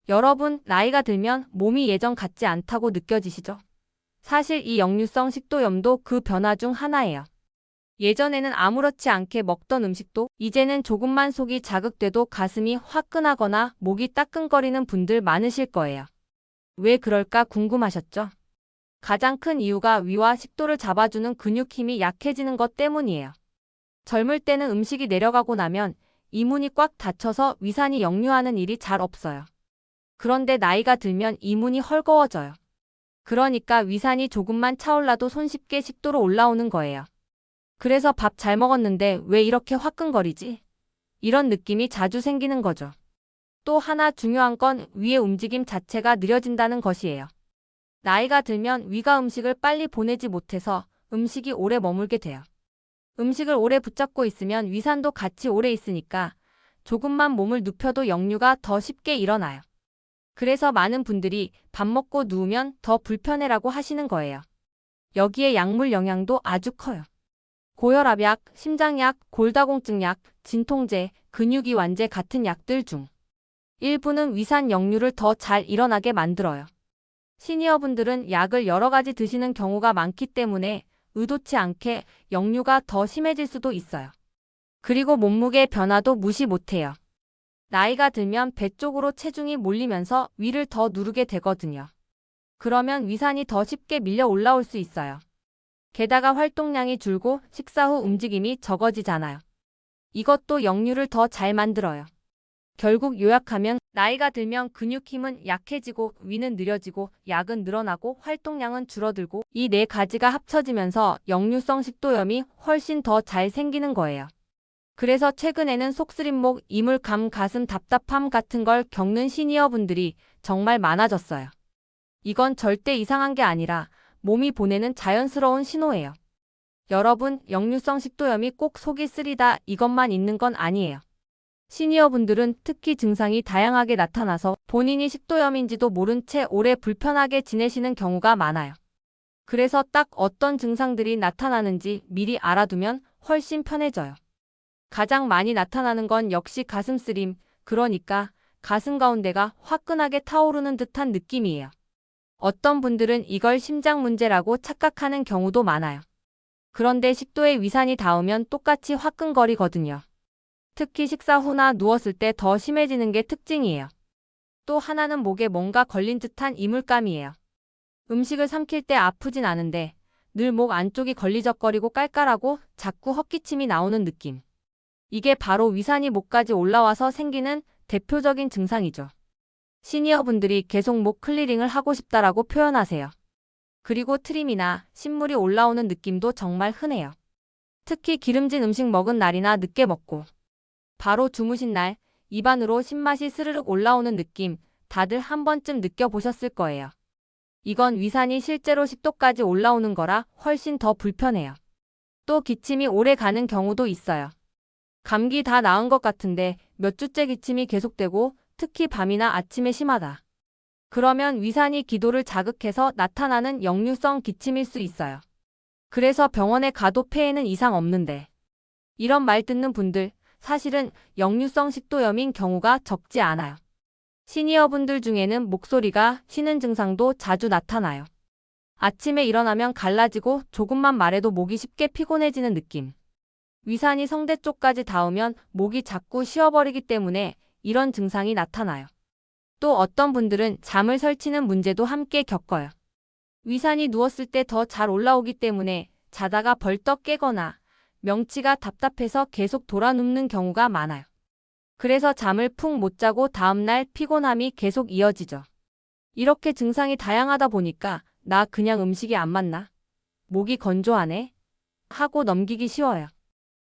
여러분, 나이가 들면 몸이 예전 같지 않다고 느껴지시죠? 사실 이 역류성 식도염도 그 변화 중 하나예요. 예전에는 아무렇지 않게 먹던 음식도 이제는 조금만 속이 자극돼도 가슴이 화끈하거나 목이 따끔거리는 분들 많으실 거예요. 왜 그럴까 궁금하셨죠? 가장 큰 이유가 위와 식도를 잡아주는 근육 힘이 약해지는 것 때문이에요. 젊을 때는 음식이 내려가고 나면 이문이 꽉 닫혀서 위산이 역류하는 일이 잘 없어요. 그런데 나이가 들면 이문이 헐거워져요. 그러니까 위산이 조금만 차올라도 손쉽게 식도로 올라오는 거예요. 그래서 밥 잘 먹었는데 왜 이렇게 화끈거리지? 이런 느낌이 자주 생기는 거죠. 또 하나 중요한 건 위의 움직임 자체가 느려진다는 것이에요. 나이가 들면 위가 음식을 빨리 보내지 못해서 음식이 오래 머물게 돼요. 음식을 오래 붙잡고 있으면 위산도 같이 오래 있으니까 조금만 몸을 눕혀도 역류가 더 쉽게 일어나요. 그래서 많은 분들이 밥 먹고 누우면 더 불편해라고 하시는 거예요. 여기에 약물 영향도 아주 커요. 고혈압약, 심장약, 골다공증약, 진통제, 근육이완제 같은 약들 중 일부는 위산 역류를 더 잘 일어나게 만들어요. 시니어분들은 약을 여러 가지 드시는 경우가 많기 때문에 의도치 않게 역류가 더 심해질 수도 있어요. 그리고 몸무게 변화도 무시 못해요. 나이가 들면 배 쪽으로 체중이 몰리면서 위를 더 누르게 되거든요. 그러면 위산이 더 쉽게 밀려 올라올 수 있어요. 게다가 활동량이 줄고 식사 후 움직임이 적어지잖아요. 이것도 역류를 더 잘 만들어요. 결국 요약하면 나이가 들면 근육 힘은 약해지고 위는 느려지고 약은 늘어나고 활동량은 줄어들고 이 네 가지가 합쳐지면서 역류성 식도염이 훨씬 더 잘 생기는 거예요. 그래서 최근에는 속쓰림목, 이물감, 가슴 답답함 같은 걸 겪는 시니어분들이 정말 많아졌어요. 이건 절대 이상한 게 아니라 몸이 보내는 자연스러운 신호예요. 여러분, 역류성 식도염이 꼭 속이 쓰리다 이것만 있는 건 아니에요. 시니어분들은 특히 증상이 다양하게 나타나서 본인이 식도염인지도 모른 채 오래 불편하게 지내시는 경우가 많아요. 그래서 딱 어떤 증상들이 나타나는지 미리 알아두면 훨씬 편해져요. 가장 많이 나타나는 건 역시 가슴 쓰림, 그러니까 가슴 가운데가 화끈하게 타오르는 듯한 느낌이에요. 어떤 분들은 이걸 심장 문제라고 착각하는 경우도 많아요. 그런데 식도에 위산이 닿으면 똑같이 화끈거리거든요. 특히 식사 후나 누웠을 때 더 심해지는 게 특징이에요. 또 하나는 목에 뭔가 걸린 듯한 이물감이에요. 음식을 삼킬 때 아프진 않은데 늘 목 안쪽이 걸리적거리고 깔깔하고 자꾸 헛기침이 나오는 느낌. 이게 바로 위산이 목까지 올라와서 생기는 대표적인 증상이죠. 시니어분들이 계속 목 클리링을 하고 싶다라고 표현하세요. 그리고 트림이나 신물이 올라오는 느낌도 정말 흔해요. 특히 기름진 음식 먹은 날이나 늦게 먹고 바로 주무신 날 입안으로 신맛이 스르륵 올라오는 느낌 다들 한 번쯤 느껴보셨을 거예요. 이건 위산이 실제로 식도까지 올라오는 거라 훨씬 더 불편해요. 또 기침이 오래 가는 경우도 있어요. 감기 다 나은 것 같은데 몇 주째 기침이 계속되고 특히 밤이나 아침에 심하다. 그러면 위산이 기도를 자극해서 나타나는 역류성 기침일 수 있어요. 그래서 병원에 가도 폐에는 이상 없는데. 이런 말 듣는 분들 사실은 역류성 식도염인 경우가 적지 않아요. 시니어분들 중에는 목소리가 쉬는 증상도 자주 나타나요. 아침에 일어나면 갈라지고 조금만 말해도 목이 쉽게 피곤해지는 느낌. 위산이 성대 쪽까지 닿으면 목이 자꾸 쉬어버리기 때문에 이런 증상이 나타나요. 또 어떤 분들은 잠을 설치는 문제도 함께 겪어요. 위산이 누웠을 때 더 잘 올라오기 때문에 자다가 벌떡 깨거나 명치가 답답해서 계속 돌아눕는 경우가 많아요. 그래서 잠을 푹 못 자고 다음날 피곤함이 계속 이어지죠. 이렇게 증상이 다양하다 보니까 나 그냥 음식이 안 맞나? 목이 건조하네? 하고 넘기기 쉬워요.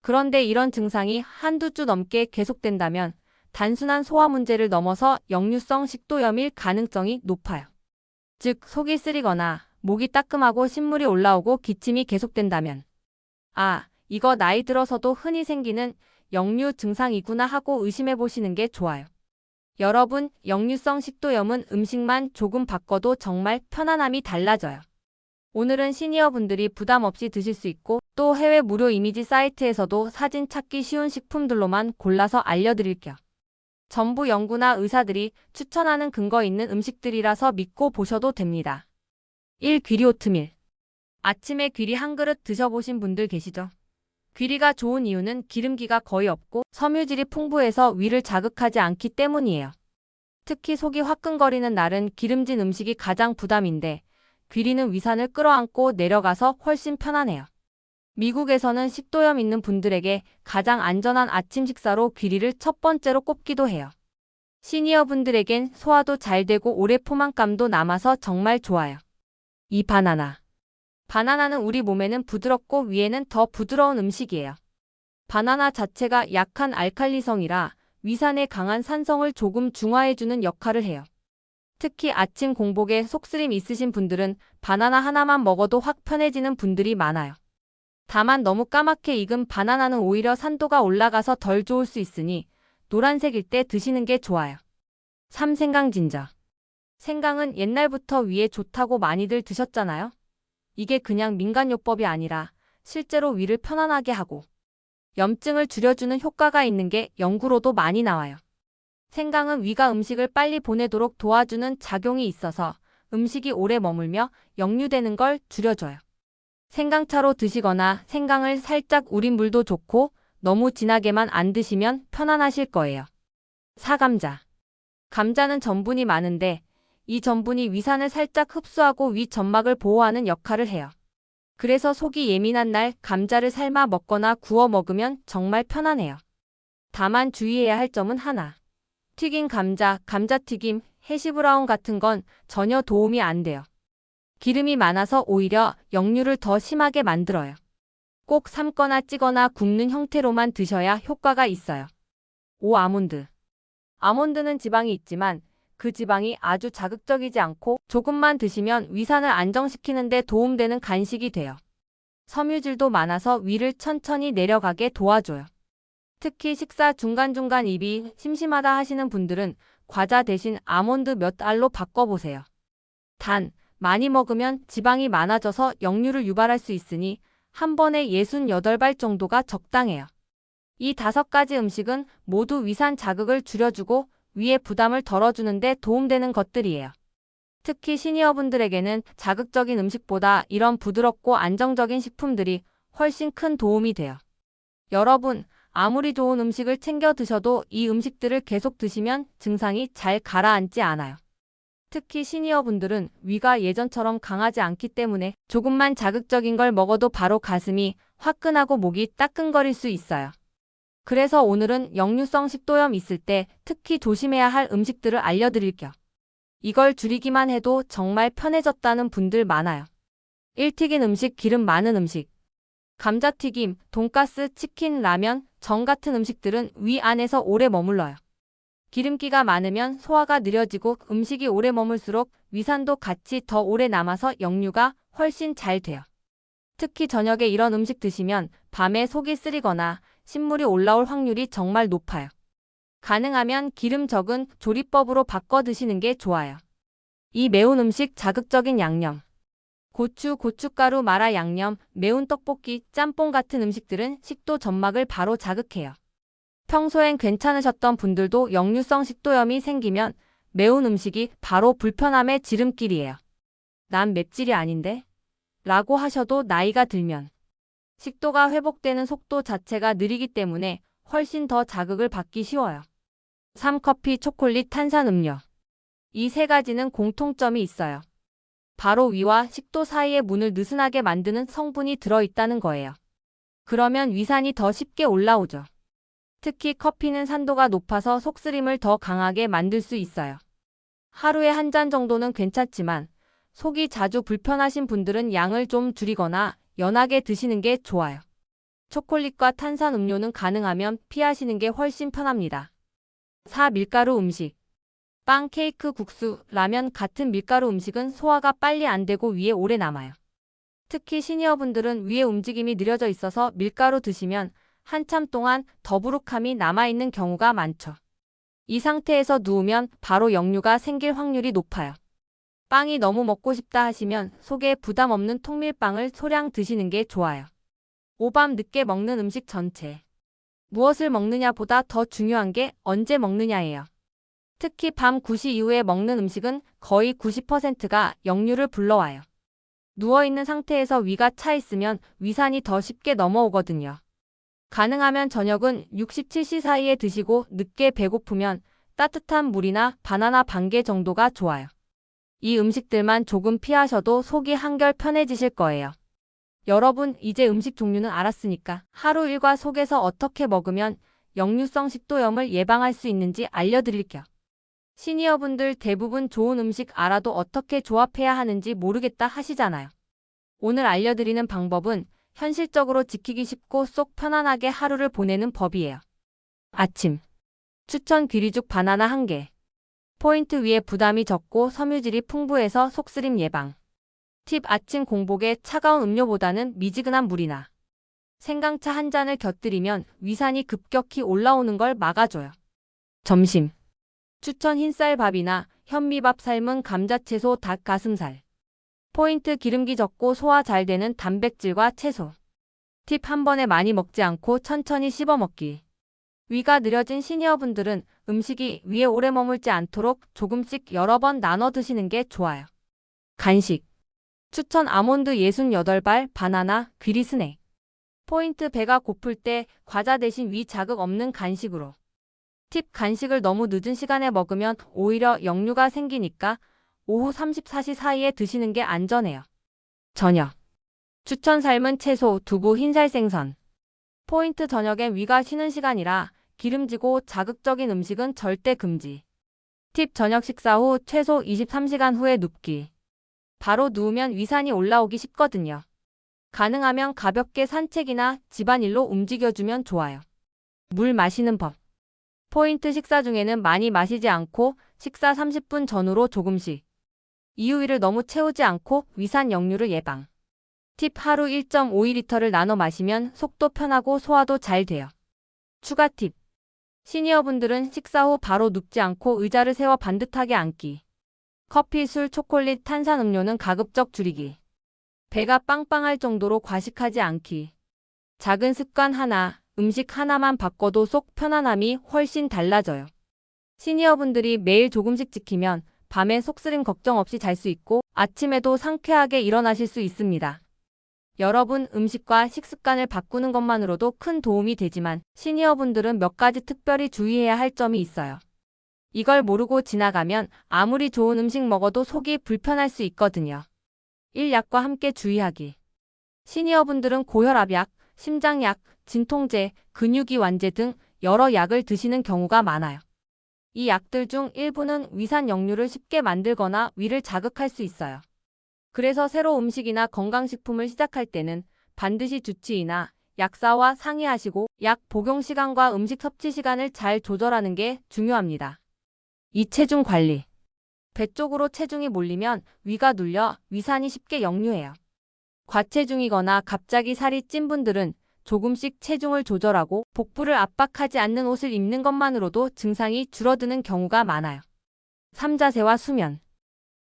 그런데 이런 증상이 한두 주 넘게 계속된다면 단순한 소화 문제를 넘어서 역류성 식도염일 가능성이 높아요. 즉, 속이 쓰리거나 목이 따끔하고 신물이 올라오고 기침이 계속된다면 이거 나이 들어서도 흔히 생기는 역류 증상이구나 하고 의심해 보시는 게 좋아요. 여러분, 역류성 식도염은 음식만 조금 바꿔도 정말 편안함이 달라져요. 오늘은 시니어분들이 부담 없이 드실 수 있고 또 해외 무료 이미지 사이트에서도 사진 찾기 쉬운 식품들로만 골라서 알려드릴게요. 전부 연구나 의사들이 추천하는 근거 있는 음식들이라서 믿고 보셔도 됩니다. 1. 귀리 오트밀. 아침에 귀리 한 그릇 드셔보신 분들 계시죠? 귀리가 좋은 이유는 기름기가 거의 없고 섬유질이 풍부해서 위를 자극하지 않기 때문이에요. 특히 속이 화끈거리는 날은 기름진 음식이 가장 부담인데 귀리는 위산을 끌어안고 내려가서 훨씬 편하네요. 미국에서는 식도염 있는 분들에게 가장 안전한 아침 식사로 귀리를 첫 번째로 꼽기도 해요. 시니어 분들에겐 소화도 잘 되고 오래 포만감도 남아서 정말 좋아요. 2. 바나나. 바나나는 우리 몸에는 부드럽고 위에는 더 부드러운 음식이에요. 바나나 자체가 약한 알칼리성이라 위산에 강한 산성을 조금 중화해주는 역할을 해요. 특히 아침 공복에 속쓰림 있으신 분들은 바나나 하나만 먹어도 확 편해지는 분들이 많아요. 다만 너무 까맣게 익은 바나나는 오히려 산도가 올라가서 덜 좋을 수 있으니 노란색일 때 드시는 게 좋아요. 3. 생강진저. 생강은 옛날부터 위에 좋다고 많이들 드셨잖아요. 이게 그냥 민간요법이 아니라 실제로 위를 편안하게 하고 염증을 줄여주는 효과가 있는 게 연구로도 많이 나와요. 생강은 위가 음식을 빨리 보내도록 도와주는 작용이 있어서 음식이 오래 머물며 역류되는 걸 줄여줘요. 생강차로 드시거나 생강을 살짝 우린 물도 좋고 너무 진하게만 안 드시면 편안하실 거예요. 4. 감자. 감자는 전분이 많은데 이 전분이 위산을 살짝 흡수하고 위 점막을 보호하는 역할을 해요. 그래서 속이 예민한 날 감자를 삶아 먹거나 구워 먹으면 정말 편하네요. 다만 주의해야 할 점은 하나. 튀긴 감자, 감자튀김, 해시브라운 같은 건 전혀 도움이 안 돼요. 기름이 많아서 오히려 역류를 더 심하게 만들어요. 꼭 삶거나 찌거나 굽는 형태로만 드셔야 효과가 있어요. 5. 아몬드. 아몬드는 지방이 있지만 그 지방이 아주 자극적이지 않고 조금만 드시면 위산을 안정시키는 데 도움되는 간식이 돼요. 섬유질도 많아서 위를 천천히 내려가게 도와줘요. 특히 식사 중간중간 입이 심심하다 하시는 분들은 과자 대신 아몬드 몇 알로 바꿔보세요. 단, 많이 먹으면 지방이 많아져서 역류를 유발할 수 있으니 한 번에 68발 정도가 적당해요. 이 5가지 음식은 모두 위산 자극을 줄여주고 위의 부담을 덜어주는 데 도움되는 것들이에요. 특히 시니어분들에게는 자극적인 음식보다 이런 부드럽고 안정적인 식품들이 훨씬 큰 도움이 돼요. 여러분, 아무리 좋은 음식을 챙겨 드셔도 이 음식들을 계속 드시면 증상이 잘 가라앉지 않아요. 특히 시니어분들은 위가 예전처럼 강하지 않기 때문에 조금만 자극적인 걸 먹어도 바로 가슴이 화끈하고 목이 따끔거릴 수 있어요. 그래서 오늘은 역류성 식도염 있을 때 특히 조심해야 할 음식들을 알려드릴게요. 이걸 줄이기만 해도 정말 편해졌다는 분들 많아요. 1. 튀긴 음식, 기름 많은 음식. 감자튀김, 돈가스, 치킨, 라면, 전 같은 음식들은 위 안에서 오래 머물러요. 기름기가 많으면 소화가 느려지고 음식이 오래 머물수록 위산도 같이 더 오래 남아서 역류가 훨씬 잘 돼요. 특히 저녁에 이런 음식 드시면 밤에 속이 쓰리거나 신물이 올라올 확률이 정말 높아요. 가능하면 기름 적은 조리법으로 바꿔 드시는 게 좋아요. 이 매운 음식, 자극적인 양념. 고추, 고춧가루, 마라 양념, 매운 떡볶이, 짬뽕 같은 음식들은 식도 점막을 바로 자극해요. 평소엔 괜찮으셨던 분들도 역류성 식도염이 생기면 매운 음식이 바로 불편함의 지름길이에요. 난 맵찔이 아닌데? 라고 하셔도 나이가 들면 식도가 회복되는 속도 자체가 느리기 때문에 훨씬 더 자극을 받기 쉬워요. 3. 커피, 초콜릿, 탄산음료. 이 3가지는 공통점이 있어요. 바로 위와 식도 사이의 문을 느슨하게 만드는 성분이 들어있다는 거예요. 그러면 위산이 더 쉽게 올라오죠. 특히 커피는 산도가 높아서 속쓰림을 더 강하게 만들 수 있어요. 하루에 한 잔 정도는 괜찮지만 속이 자주 불편하신 분들은 양을 좀 줄이거나 연하게 드시는 게 좋아요. 초콜릿과 탄산음료는 가능하면 피하시는 게 훨씬 편합니다. 4. 밀가루 음식. 빵, 케이크, 국수, 라면 같은 밀가루 음식은 소화가 빨리 안 되고 위에 오래 남아요. 특히 시니어분들은 위의 움직임이 느려져 있어서 밀가루 드시면 한참 동안 더부룩함이 남아있는 경우가 많죠. 이 상태에서 누우면 바로 역류가 생길 확률이 높아요. 빵이 너무 먹고 싶다 하시면 속에 부담 없는 통밀빵을 소량 드시는 게 좋아요. 오밤 늦게 먹는 음식 전체. 무엇을 먹느냐보다 더 중요한 게 언제 먹느냐예요. 특히 밤 9시 이후에 먹는 음식은 거의 90%가 역류를 불러와요. 누워있는 상태에서 위가 차 있으면 위산이 더 쉽게 넘어오거든요. 가능하면 저녁은 67시 사이에 드시고 늦게 배고프면 따뜻한 물이나 바나나 반 개 정도가 좋아요. 이 음식들만 조금 피하셔도 속이 한결 편해지실 거예요. 여러분, 이제 음식 종류는 알았으니까 하루 일과 속에서 어떻게 먹으면 역류성 식도염을 예방할 수 있는지 알려드릴게요. 시니어분들 대부분 좋은 음식 알아도 어떻게 조합해야 하는지 모르겠다 하시잖아요. 오늘 알려드리는 방법은 현실적으로 지키기 쉽고 속 편안하게 하루를 보내는 법이에요. 아침. 추천 귀리죽 바나나 1개. 포인트 위에 부담이 적고 섬유질이 풍부해서 속쓰림 예방. 팁 아침 공복에 차가운 음료보다는 미지근한 물이나 생강차 한 잔을 곁들이면 위산이 급격히 올라오는 걸 막아줘요. 점심. 추천 흰쌀밥이나 현미밥 삶은 감자채소 닭가슴살. 포인트 기름기 적고 소화 잘 되는 단백질과 채소. 팁 한 번에 많이 먹지 않고 천천히 씹어 먹기. 위가 느려진 시니어분들은 음식이 위에 오래 머물지 않도록 조금씩 여러 번 나눠 드시는 게 좋아요. 간식. 추천 아몬드 68발, 바나나, 귀리 스낵. 포인트 배가 고플 때 과자 대신 위 자극 없는 간식으로. 팁 간식을 너무 늦은 시간에 먹으면 오히려 역류가 생기니까 오후 34시 사이에 드시는 게 안전해요. 저녁. 추천 삶은 채소, 두부, 흰살 생선. 포인트 저녁엔 위가 쉬는 시간이라 기름지고 자극적인 음식은 절대 금지. 팁 저녁 식사 후 최소 23시간 후에 눕기. 바로 누우면 위산이 올라오기 쉽거든요. 가능하면 가볍게 산책이나 집안일로 움직여주면 좋아요. 물 마시는 법. 포인트 식사 중에는 많이 마시지 않고 식사 30분 전후로 조금씩. 이후 위를 너무 채우지 않고 위산 역류를 예방. 팁 하루 1.5리터를 나눠 마시면 속도 편하고 소화도 잘 돼요. 추가 팁. 시니어분들은 식사 후 바로 눕지 않고 의자를 세워 반듯하게 앉기. 커피, 술, 초콜릿, 탄산음료는 가급적 줄이기. 배가 빵빵할 정도로 과식하지 않기. 작은 습관 하나, 음식 하나만 바꿔도 속 편안함이 훨씬 달라져요. 시니어분들이 매일 조금씩 지키면 밤에 속쓰림 걱정 없이 잘 수 있고 아침에도 상쾌하게 일어나실 수 있습니다. 여러분, 음식과 식습관을 바꾸는 것만으로도 큰 도움이 되지만 시니어분들은 몇 가지 특별히 주의해야 할 점이 있어요. 이걸 모르고 지나가면 아무리 좋은 음식 먹어도 속이 불편할 수 있거든요. 1. 약과 함께 주의하기. 시니어분들은 고혈압약, 심장약, 진통제, 근육이 완제 등 여러 약을 드시는 경우가 많아요. 이 약들 중 일부는 위산 역류를 쉽게 만들거나 위를 자극할 수 있어요. 그래서 새로 음식이나 건강식품을 시작할 때는 반드시 주치의나 약사와 상의하시고 약 복용 시간과 음식 섭취 시간을 잘 조절하는 게 중요합니다. 2. 체중 관리. 배 쪽으로 체중이 몰리면 위가 눌려 위산이 쉽게 역류해요. 과체중이거나 갑자기 살이 찐 분들은 조금씩 체중을 조절하고 복부를 압박하지 않는 옷을 입는 것만으로도 증상이 줄어드는 경우가 많아요. 3. 자세와 수면.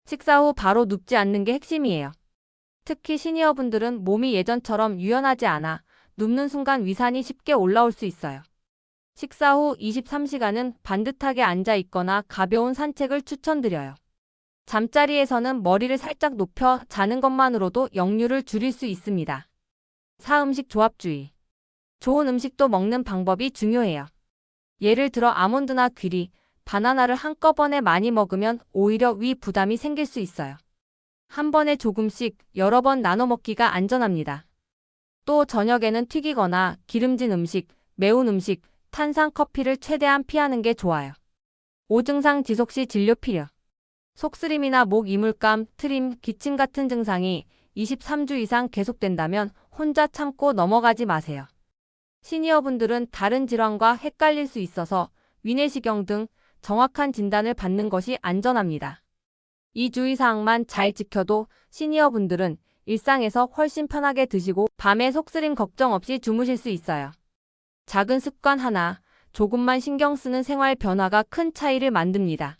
식사 후 바로 눕지 않는 게 핵심이에요. 특히 시니어분들은 몸이 예전처럼 유연하지 않아 눕는 순간 위산이 쉽게 올라올 수 있어요. 식사 후 23시간은 반듯하게 앉아 있거나 가벼운 산책을 추천드려요. 잠자리에서는 머리를 살짝 높여 자는 것만으로도 역류를 줄일 수 있습니다. 4. 음식 조합주의. 좋은 음식도 먹는 방법이 중요해요. 예를 들어 아몬드나 귀리, 바나나를 한꺼번에 많이 먹으면 오히려 위 부담이 생길 수 있어요. 한 번에 조금씩 여러 번 나눠 먹기가 안전합니다. 또 저녁에는 튀기거나 기름진 음식, 매운 음식, 탄산 커피를 최대한 피하는 게 좋아요. 5. 증상 지속 시 진료 필요. 속쓰림이나 목 이물감, 트림, 기침 같은 증상이 23주 이상 계속된다면 혼자 참고 넘어가지 마세요. 시니어분들은 다른 질환과 헷갈릴 수 있어서 위내시경 등 정확한 진단을 받는 것이 안전합니다. 이 주의사항만 잘 지켜도 시니어분들은 일상에서 훨씬 편하게 드시고 밤에 속쓰림 걱정 없이 주무실 수 있어요. 작은 습관 하나, 조금만 신경 쓰는 생활 변화가 큰 차이를 만듭니다.